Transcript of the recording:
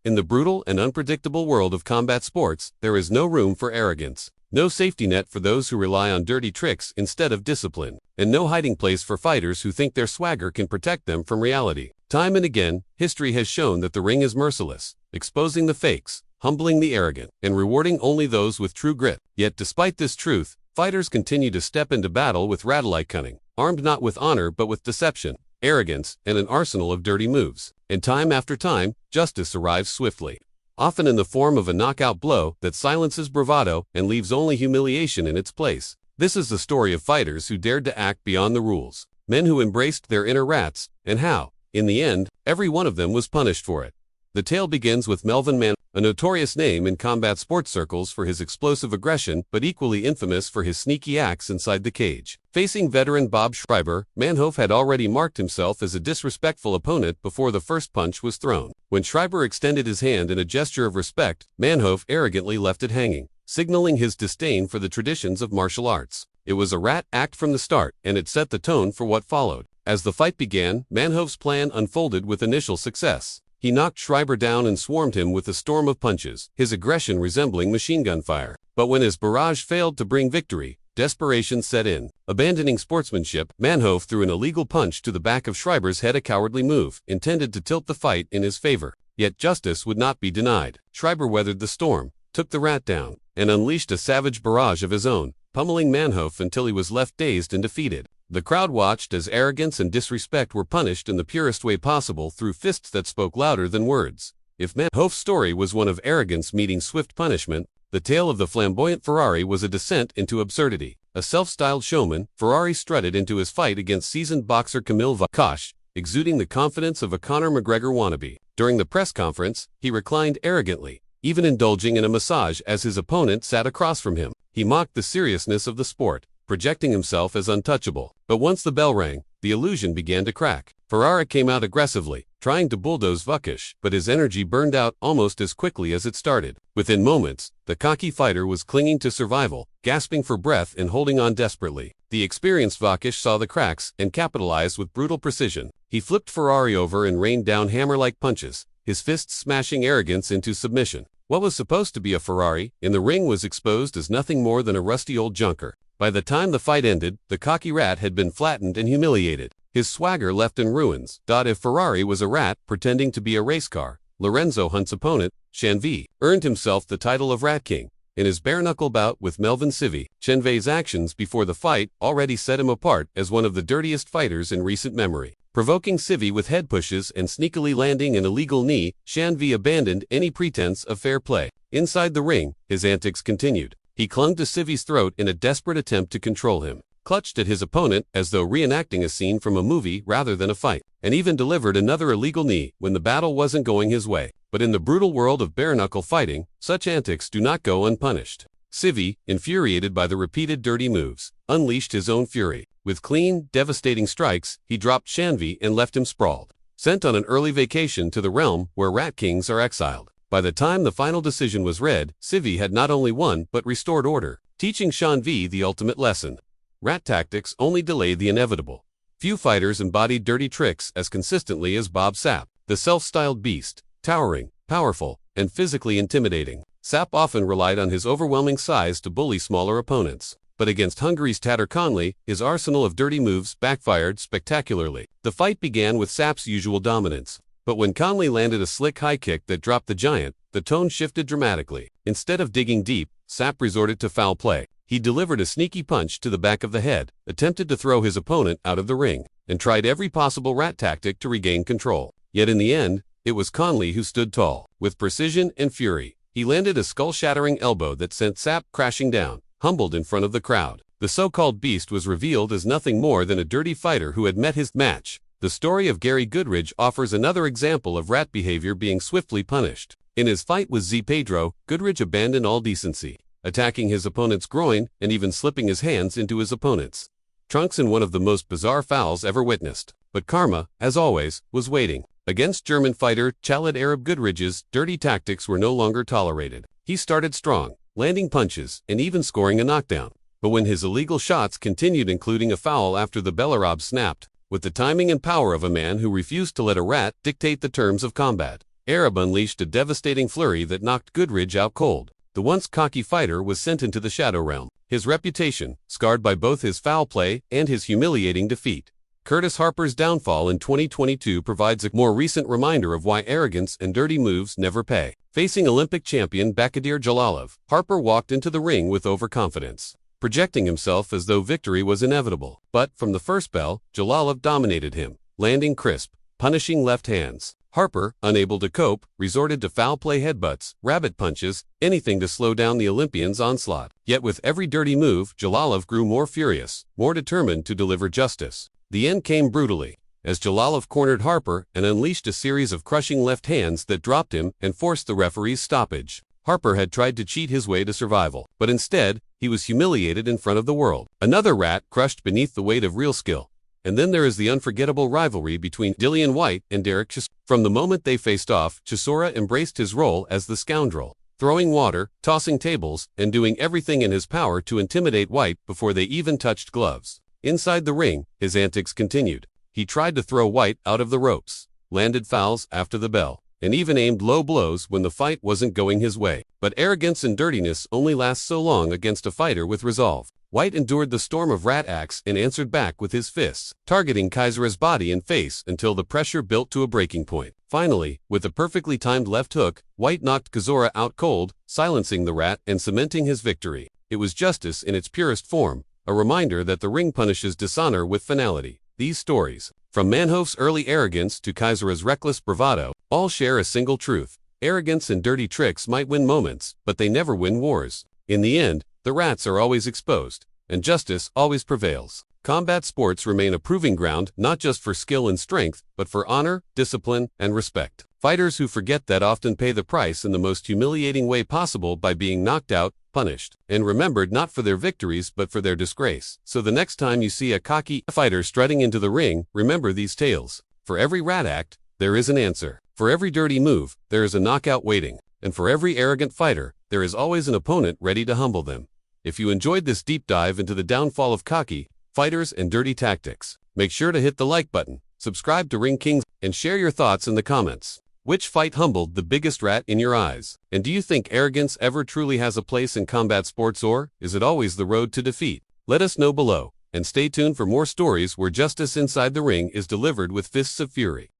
In the brutal and unpredictable world of combat sports, there is no room for arrogance, no safety net for those who rely on dirty tricks instead of discipline, and no hiding place for fighters who think their swagger can protect them from reality. Time and again, history has shown that the ring is merciless, exposing the fakes, humbling the arrogant, and rewarding only those with true grit. Yet despite this truth, fighters continue to step into battle with rat-like cunning, armed not with honor but with deception, arrogance, and an arsenal of dirty moves. And time after time, justice arrives swiftly, often in the form of a knockout blow that silences bravado and leaves only humiliation in its place. This is the story of fighters who dared to act beyond the rules, men who embraced their inner rats, and how, in the end, every one of them was punished for it. The tale begins with Melvin Manhoef, a notorious name in combat sports circles for his explosive aggression but equally infamous for his sneaky acts inside the cage. Facing veteran Bob Schreiber, Manhoef had already marked himself as a disrespectful opponent before the first punch was thrown. When Schreiber extended his hand in a gesture of respect, Manhoef arrogantly left it hanging, signaling his disdain for the traditions of martial arts. It was a rat act from the start, and it set the tone for what followed. As the fight began, Manhoef's plan unfolded with initial success. He knocked Schreiber down and swarmed him with a storm of punches, his aggression resembling machine gun fire. But when his barrage failed to bring victory, desperation set in. Abandoning sportsmanship, Manhoef threw an illegal punch to the back of Schreiber's head, a cowardly move intended to tilt the fight in his favor. Yet justice would not be denied. Schreiber weathered the storm, took the rat down, and unleashed a savage barrage of his own, pummeling Manhoef until he was left dazed and defeated. The crowd watched as arrogance and disrespect were punished in the purest way possible through fists that spoke louder than words. If Manhoef's story was one of arrogance meeting swift punishment, the tale of the flamboyant Ferrari was a descent into absurdity. A self-styled showman, Ferrari strutted into his fight against seasoned boxer Kamil Vakash, exuding the confidence of a Conor McGregor wannabe. During the press conference, he reclined arrogantly, even indulging in a massage as his opponent sat across from him. He mocked the seriousness of the sport, projecting himself as untouchable. But once the bell rang, the illusion began to crack. Ferrari came out aggressively, trying to bulldoze Vakash, but his energy burned out almost as quickly as it started. Within moments, the cocky fighter was clinging to survival, gasping for breath and holding on desperately. The experienced Vakash saw the cracks and capitalized with brutal precision. He flipped Ferrari over and rained down hammer-like punches, his fists smashing arrogance into submission. What was supposed to be a Ferrari in the ring was exposed as nothing more than a rusty old junker. By the time the fight ended, the cocky rat had been flattened and humiliated, his swagger left in ruins. If Ferrari was a rat pretending to be a race car, Lorenzo Hunt's opponent, Shanvi, earned himself the title of Rat King. In his bare-knuckle bout with Melvin Sivy, Shanvi's actions before the fight already set him apart as one of the dirtiest fighters in recent memory. Provoking Sivy with head pushes and sneakily landing an illegal knee, Shanvi abandoned any pretense of fair play. Inside the ring, his antics continued. He clung to Sivy's throat in a desperate attempt to control him, clutched at his opponent as though reenacting a scene from a movie rather than a fight, and even delivered another illegal knee when the battle wasn't going his way. But in the brutal world of bare-knuckle fighting, such antics do not go unpunished. Sivy, infuriated by the repeated dirty moves, unleashed his own fury. With clean, devastating strikes, he dropped Shanvi and left him sprawled, sent on an early vacation to the realm where rat kings are exiled. By the time the final decision was read, Sivy had not only won but restored order, teaching Shanvi the ultimate lesson. Rat tactics only delayed the inevitable. Few fighters embodied dirty tricks as consistently as Bob Sapp, the self-styled beast, towering, powerful, and physically intimidating. Sapp often relied on his overwhelming size to bully smaller opponents. But against Hungary's Tatar Conley, his arsenal of dirty moves backfired spectacularly. The fight began with Sapp's usual dominance. But when Conley landed a slick high kick that dropped the giant, the tone shifted dramatically. Instead of digging deep, Sapp resorted to foul play. He delivered a sneaky punch to the back of the head, attempted to throw his opponent out of the ring, and tried every possible rat tactic to regain control. Yet in the end, it was Conley who stood tall. With precision and fury, he landed a skull-shattering elbow that sent Sapp crashing down, humbled in front of the crowd. The so-called beast was revealed as nothing more than a dirty fighter who had met his match. The story of Gary Goodridge offers another example of rat behavior being swiftly punished. In his fight with Z. Pedro, Goodridge abandoned all decency, attacking his opponent's groin and even slipping his hands into his opponent's trunks in one of the most bizarre fouls ever witnessed. But karma, as always, was waiting. Against German fighter Khalid Arab Goodridge's dirty tactics were no longer tolerated. He started strong, landing punches and even scoring a knockdown. But when his illegal shots continued, including a foul after the Belarab snapped, with the timing and power of a man who refused to let a rat dictate the terms of combat, Arab unleashed a devastating flurry that knocked Goodridge out cold. The once cocky fighter was sent into the Shadow Realm, his reputation scarred by both his foul play and his humiliating defeat. Curtis Harper's downfall in 2022 provides a more recent reminder of why arrogance and dirty moves never pay. Facing Olympic champion Bakadir Jalalov, Harper walked into the ring with overconfidence, projecting himself as though victory was inevitable. But from the first bell, Jalalov dominated him, landing crisp, punishing left hands. Harper, unable to cope, resorted to foul play headbutts, rabbit punches, anything to slow down the Olympian's onslaught. Yet with every dirty move, Jalalov grew more furious, more determined to deliver justice. The end came brutally, as Jalalov cornered Harper and unleashed a series of crushing left hands that dropped him and forced the referee's stoppage. Harper had tried to cheat his way to survival, but instead, he was humiliated in front of the world. Another rat crushed beneath the weight of real skill. And then there is the unforgettable rivalry between Dillian Whyte and Derek Chisora. From the moment they faced off, Chisora embraced his role as the scoundrel, throwing water, tossing tables, and doing everything in his power to intimidate Whyte before they even touched gloves. Inside the ring, his antics continued. He tried to throw Whyte out of the ropes, landed fouls after the bell, and even aimed low blows when the fight wasn't going his way. But arrogance and dirtiness only last so long against a fighter with resolve. Whyte endured the storm of rat acts and answered back with his fists, targeting Kaiser's body and face until the pressure built to a breaking point. Finally, with a perfectly timed left hook, Whyte knocked Chisora out cold, silencing the rat and cementing his victory. It was justice in its purest form, a reminder that the ring punishes dishonor with finality. These stories, from Manhof's early arrogance to Kaiser's reckless bravado, all share a single truth. Arrogance and dirty tricks might win moments, but they never win wars. In the end, the rats are always exposed, and justice always prevails. Combat sports remain a proving ground not just for skill and strength, but for honor, discipline, and respect. Fighters who forget that often pay the price in the most humiliating way possible by being knocked out, punished, and remembered not for their victories but for their disgrace. So the next time you see a cocky fighter strutting into the ring, remember these tales. For every rat act, there is an answer. For every dirty move, there is a knockout waiting. And for every arrogant fighter, there is always an opponent ready to humble them. If you enjoyed this deep dive into the downfall of cocky fighters and dirty tactics, make sure to hit the like button, subscribe to Ring Kings, and share your thoughts in the comments. Which fight humbled the biggest rat in your eyes? And do you think arrogance ever truly has a place in combat sports, or is it always the road to defeat? Let us know below, and stay tuned for more stories where justice inside the ring is delivered with fists of fury.